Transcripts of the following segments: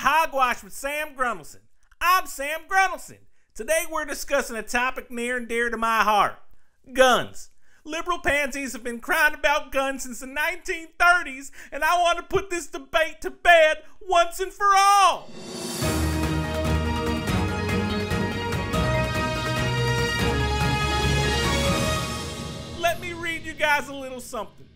Hogwash with Sam Grundleson. I'm Sam Grundleson. Today we're discussing a topic near and dear to my heart. Guns. Liberal pansies have been crying about guns since the 1930s, and I want to put this debate to bed once and for all. Let me read you guys a little something.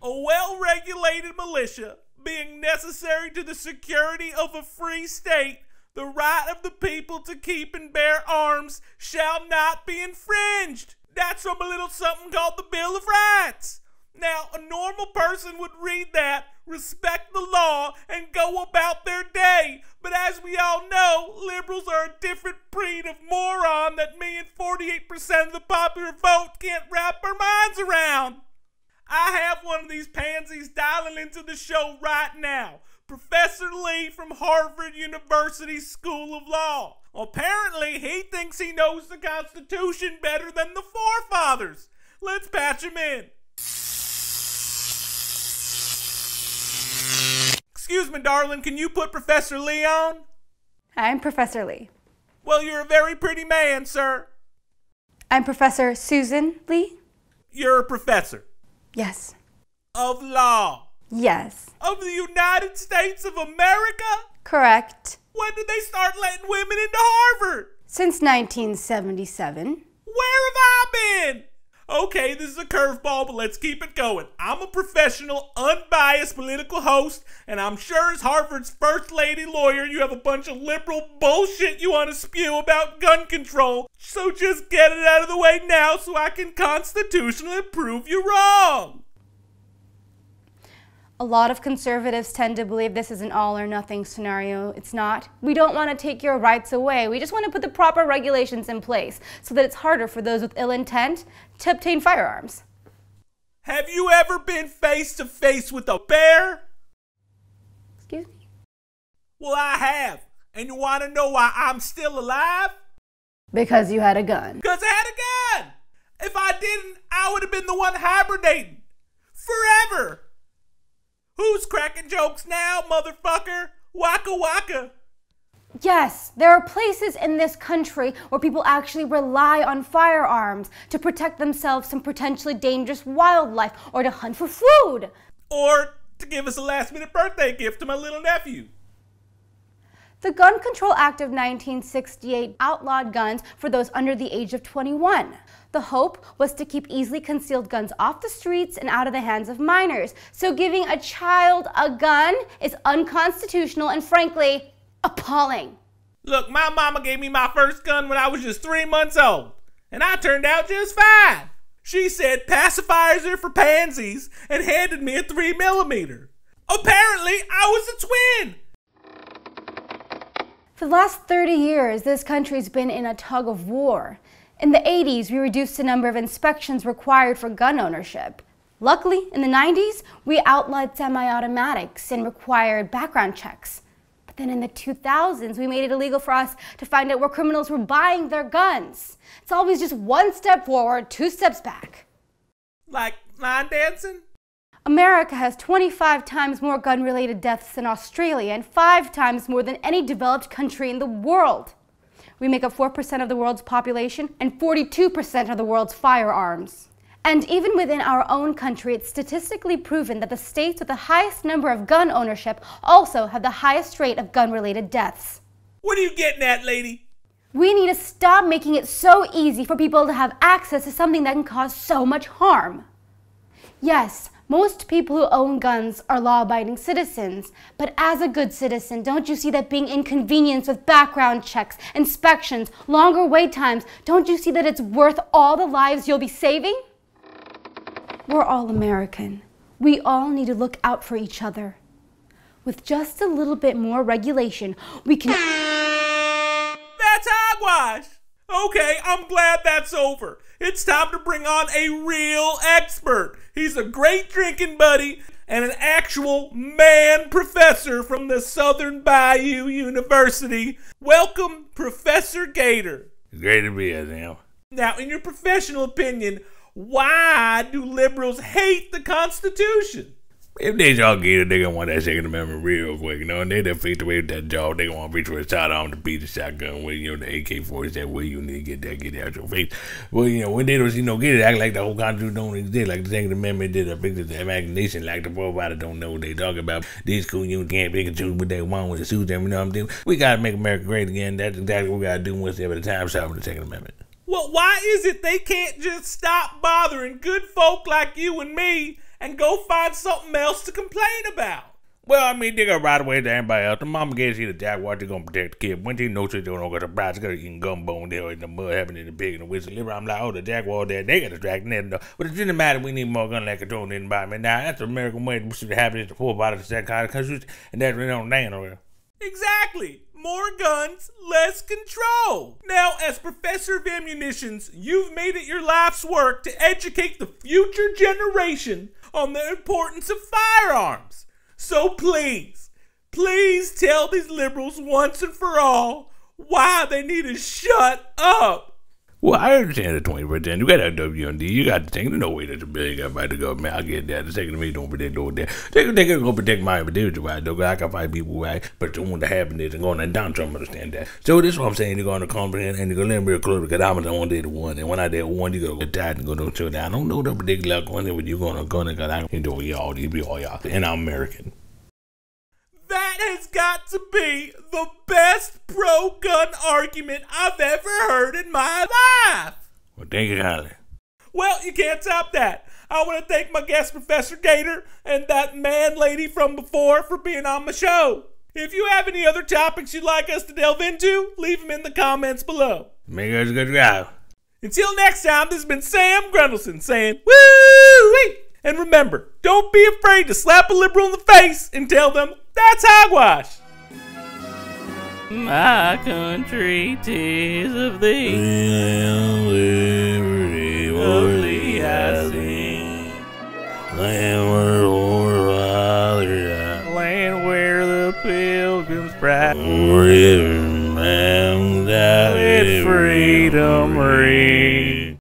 A well-regulated militia, being necessary to the security of a free state, the right of the people to keep and bear arms shall not be infringed. That's from a little something called the Bill of Rights. Now, a normal person would read that, respect the law, and go about their day. But as we all know, liberals are a different breed of moron that me and 48% of the popular vote can't wrap our minds around. I have one of these pansies dialing into the show right now. Professor Lee from Harvard University School of Law. Apparently, he thinks he knows the Constitution better than the forefathers. Let's patch him in. Excuse me, darling, can you put Professor Lee on? I'm Professor Lee. Well, you're a very pretty man, sir. I'm Professor Susan Lee. You're a professor. Yes. Of law. Yes. Of the United States of America? Correct. When did they start letting women into Harvard? Since 1977. Where have I been? Okay, this is a curveball, but let's keep it going. I'm a professional, unbiased political host, and I'm sure as Harvard's first lady lawyer, you have a bunch of liberal bullshit you want to spew about gun control. So just get it out of the way now so I can constitutionally prove you wrong. A lot of conservatives tend to believe this is an all or nothing scenario. It's not. We don't want to take your rights away. We just want to put the proper regulations in place so that it's harder for those with ill intent to obtain firearms. Have you ever been face to face with a bear? Excuse me? Well, I have. And you want to know why I'm still alive? Because you had a gun. Because I had a gun. If I didn't, I would have been the one hibernating. Forever. Who's cracking jokes now, motherfucker? Waka waka. Yes, there are places in this country where people actually rely on firearms to protect themselves from potentially dangerous wildlife or to hunt for food. Or to give us a last-minute birthday gift to my little nephew. The Gun Control Act of 1968 outlawed guns for those under the age of 21. The hope was to keep easily concealed guns off the streets and out of the hands of minors. So giving a child a gun is unconstitutional and frankly, appalling. Look, my mama gave me my first gun when I was just 3 months old, and I turned out just fine. She said pacifiers are for pansies and handed me a 3mm. Apparently, I was a twin. For the last 30 years, this country's been in a tug of war. In the 80s, we reduced the number of inspections required for gun ownership. Luckily, in the 90s, we outlawed semi-automatics and required background checks. But then in the 2000s, we made it illegal for us to find out where criminals were buying their guns. It's always just one step forward, 2 steps back. Like line dancing? America has 25 times more gun-related deaths than Australia and 5 times more than any developed country in the world. We make up 4% of the world's population and 42% of the world's firearms. And even within our own country, it's statistically proven that the states with the highest number of gun ownership also have the highest rate of gun-related deaths. What are you getting at, lady? We need to stop making it so easy for people to have access to something that can cause so much harm. Yes, most people who own guns are law-abiding citizens, but as a good citizen, don't you see that being inconvenienced with background checks, inspections, longer wait times, don't you see that it's worth all the lives you'll be saving? We're all American. We all need to look out for each other. With just a little bit more regulation, we can... That's hogwash! Okay, I'm glad that's over. It's time to bring on a real expert. He's a great drinking buddy and an actual man professor from the Southern Bayou University. Welcome, Professor Gator. Great to be here, Sam. Now, in your professional opinion, why do liberals hate the Constitution? If they y'all Gator, they gonna want that Second Amendment real quick, you know, and they done fixed away with that jaw. They gonna want to reach for a sidearm to beat the shotgun with, you know, the AK-47 where you need to get out your face. Well, you know, when they don't, you know, get it, act like the whole Constitution don't exist, like the Second Amendment did, a picture of the imagination, like the provider don't know what they talking about. These school unions can't pick and choose what they want with the suit them, you know what I'm saying? We gotta make America great again. That's exactly what we gotta do once they have a time shot with the Second Amendment. Well, why is it they can't just stop bothering good folk like you and me and go find something else to complain about? Well, I mean, they got right away to everybody else. The mama gave you the jaguar, they're gonna protect the kid. When they know she don't got a bride, she got eating gumbo and they're in the mud, having in the pig and the whistle liver. I'm like, oh, the jaguar there, they got distracted. But it didn't matter, we need more gun like control in the environment. Now, that's the American way we should have it to pull out of the second kind of countries, and that's really on land over there. Exactly. More guns, less control. Now, as professor of ammunitions, you've made it your life's work to educate the future generation on the importance of firearms. So please, please tell these liberals once and for all why they need to shut up. Well, I understand the 20%. You got that WMD. You got to think. There's no way that the bill got by the government. I get that. The Second Amendment don't protect those there. They can go protect my individual right, though. I can fight people right, but the one that happened is going and Donald Trump understand that. So this is what I'm saying. You're going to comprehend and you're going to let me real close because I'm the one day the one. And when I did one, you go tired and go to chill down. I don't know the particular going there, but you're going to go there because I enjoy y'all. These be all y'all. And I'm American. That has got to be the best pro-gun argument I've ever heard in my life. Well, thank you, Holly. Well, you can't top that. I want to thank my guest, Professor Gator, and that man lady from before for being on my show. If you have any other topics you'd like us to delve into, leave them in the comments below. Make us a good guy. Until next time, this has been Sam Grundleson saying, woo-wee! And remember, don't be afraid to slap a liberal in the face and tell them, that's hogwash. My country, 'tis of thee, of thee I sing. Land where the pilgrims pride, let freedom ring.